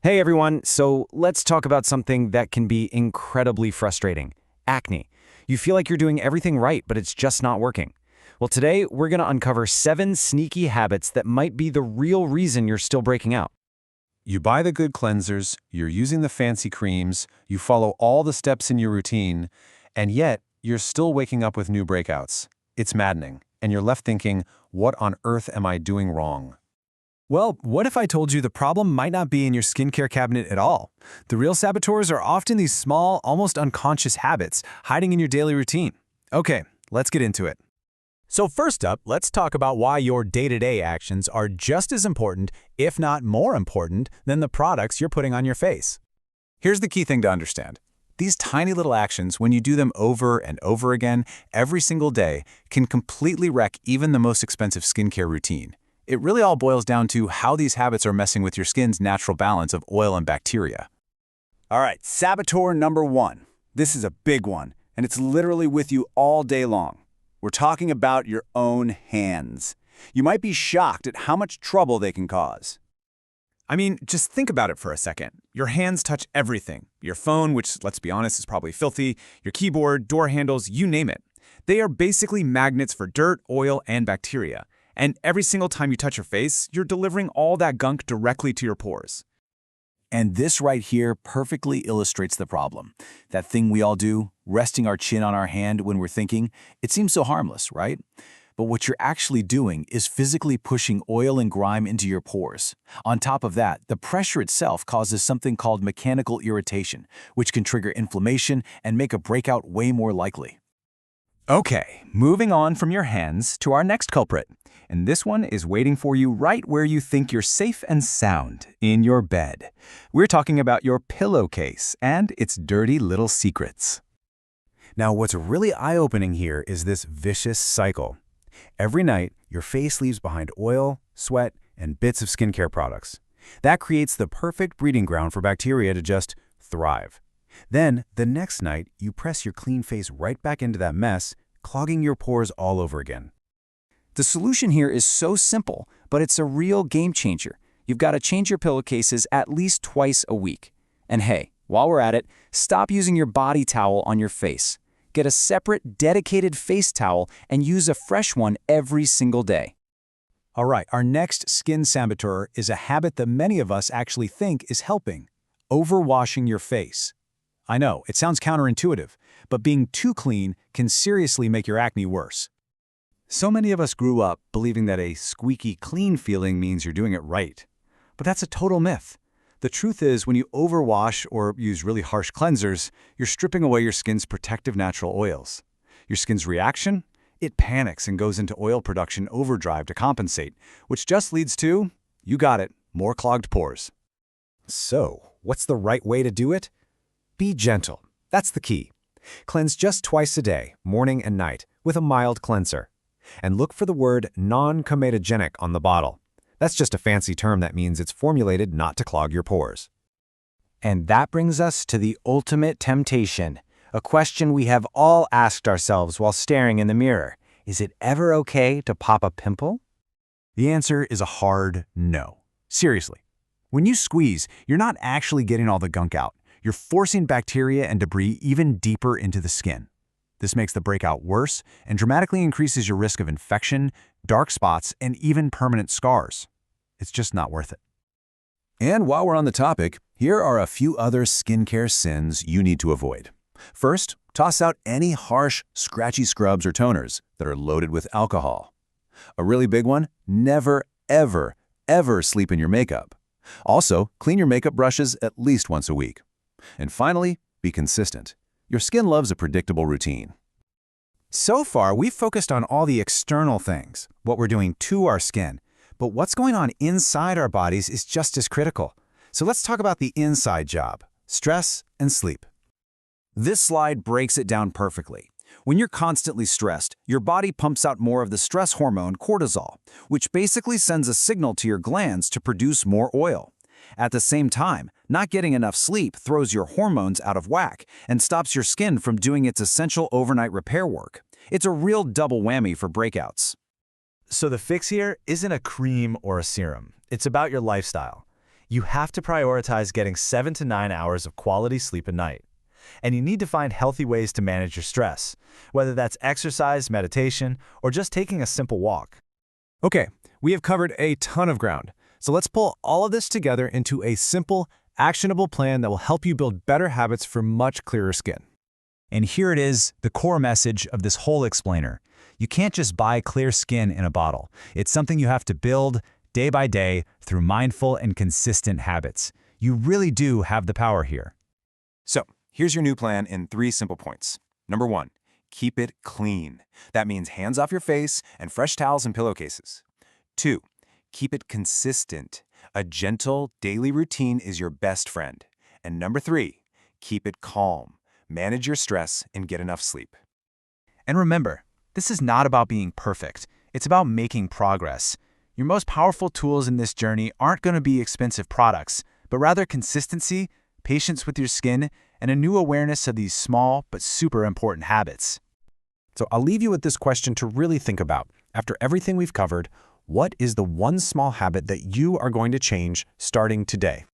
Hey everyone, so let's talk about something that can be incredibly frustrating. Acne. You feel like you're doing everything right, but it's just not working. Well, today we're going to uncover 7 sneaky habits that might be the real reason you're still breaking out. You buy the good cleansers, you're using the fancy creams, you follow all the steps in your routine, and yet you're still waking up with new breakouts. It's maddening, and you're left thinking, what on earth am I doing wrong? Well, what if I told you the problem might not be in your skincare cabinet at all? The real saboteurs are often these small, almost unconscious habits hiding in your daily routine. Okay, let's get into it. So first up, let's talk about why your day-to-day actions are just as important, if not more important, than the products you're putting on your face. Here's the key thing to understand. These tiny little actions, when you do them over and over again, every single day, can completely wreck even the most expensive skincare routine. It really all boils down to how these habits are messing with your skin's natural balance of oil and bacteria. All right, saboteur number 1. This is a big one, and it's literally with you all day long. We're talking about your own hands. You might be shocked at how much trouble they can cause. I mean, just think about it for a second. Your hands touch everything. Your phone, which, let's be honest, is probably filthy, your keyboard, door handles, you name it. They are basically magnets for dirt, oil, and bacteria. And every single time you touch your face, you're delivering all that gunk directly to your pores. And this right here perfectly illustrates the problem. That thing we all do, resting our chin on our hand when we're thinking, it seems so harmless, right? But what you're actually doing is physically pushing oil and grime into your pores. On top of that, the pressure itself causes something called mechanical irritation, which can trigger inflammation and make a breakout way more likely. Okay, moving on from your hands to our next culprit. And this one is waiting for you right where you think you're safe and sound, in your bed. We're talking about your pillowcase and its dirty little secrets. Now, what's really eye-opening here is this vicious cycle. Every night, your face leaves behind oil, sweat, and bits of skincare products. That creates the perfect breeding ground for bacteria to just thrive. Then, the next night, you press your clean face right back into that mess, clogging your pores all over again. The solution here is so simple, but it's a real game changer. You've got to change your pillowcases at least twice a week. And hey, while we're at it, stop using your body towel on your face. Get a separate, dedicated face towel and use a fresh one every single day. All right, our next skin saboteur is a habit that many of us actually think is helping: overwashing your face. I know, it sounds counterintuitive, but being too clean can seriously make your acne worse. So many of us grew up believing that a squeaky clean feeling means you're doing it right. But that's a total myth. The truth is, when you overwash or use really harsh cleansers, you're stripping away your skin's protective natural oils. Your skin's reaction? It panics and goes into oil production overdrive to compensate, which just leads to, you got it, more clogged pores. So, what's the right way to do it? Be gentle. That's the key. Cleanse just twice a day, morning and night, with a mild cleanser. And look for the word non-comedogenic on the bottle. That's just a fancy term that means it's formulated not to clog your pores. And that brings us to the ultimate temptation, a question we have all asked ourselves while staring in the mirror. Is it ever okay to pop a pimple? The answer is a hard no. Seriously. When you squeeze, you're not actually getting all the gunk out. You're forcing bacteria and debris even deeper into the skin. This makes the breakout worse and dramatically increases your risk of infection, dark spots, and even permanent scars. It's just not worth it. And while we're on the topic, here are a few other skincare sins you need to avoid. First, toss out any harsh, scratchy scrubs or toners that are loaded with alcohol. A really big one, never, ever, ever sleep in your makeup. Also, clean your makeup brushes at least once a week. And finally, be consistent. Your skin loves a predictable routine. So far, we've focused on all the external things, what we're doing to our skin. But what's going on inside our bodies is just as critical. So let's talk about the inside job: stress and sleep. This slide breaks it down perfectly. When you're constantly stressed, your body pumps out more of the stress hormone cortisol, which basically sends a signal to your glands to produce more oil. At the same time, not getting enough sleep throws your hormones out of whack and stops your skin from doing its essential overnight repair work. It's a real double whammy for breakouts. So the fix here isn't a cream or a serum. It's about your lifestyle. You have to prioritize getting 7 to 9 hours of quality sleep a night. And you need to find healthy ways to manage your stress, whether that's exercise, meditation, or just taking a simple walk. Okay, we have covered a ton of ground. So let's pull all of this together into a simple, actionable plan that will help you build better habits for much clearer skin. And here it is, the core message of this whole explainer. You can't just buy clear skin in a bottle. It's something you have to build day by day through mindful and consistent habits. You really do have the power here. So, here's your new plan in 3 simple points. Number 1, keep it clean. That means hands off your face and fresh towels and pillowcases. 2, keep it consistent. A gentle, daily routine is your best friend. And number 3, keep it calm. Manage your stress and get enough sleep. And remember, this is not about being perfect. It's about making progress. Your most powerful tools in this journey aren't going to be expensive products, but rather consistency, patience with your skin, and a new awareness of these small but super important habits. So I'll leave you with this question to really think about. After everything we've covered, what is the one small habit that you are going to change starting today?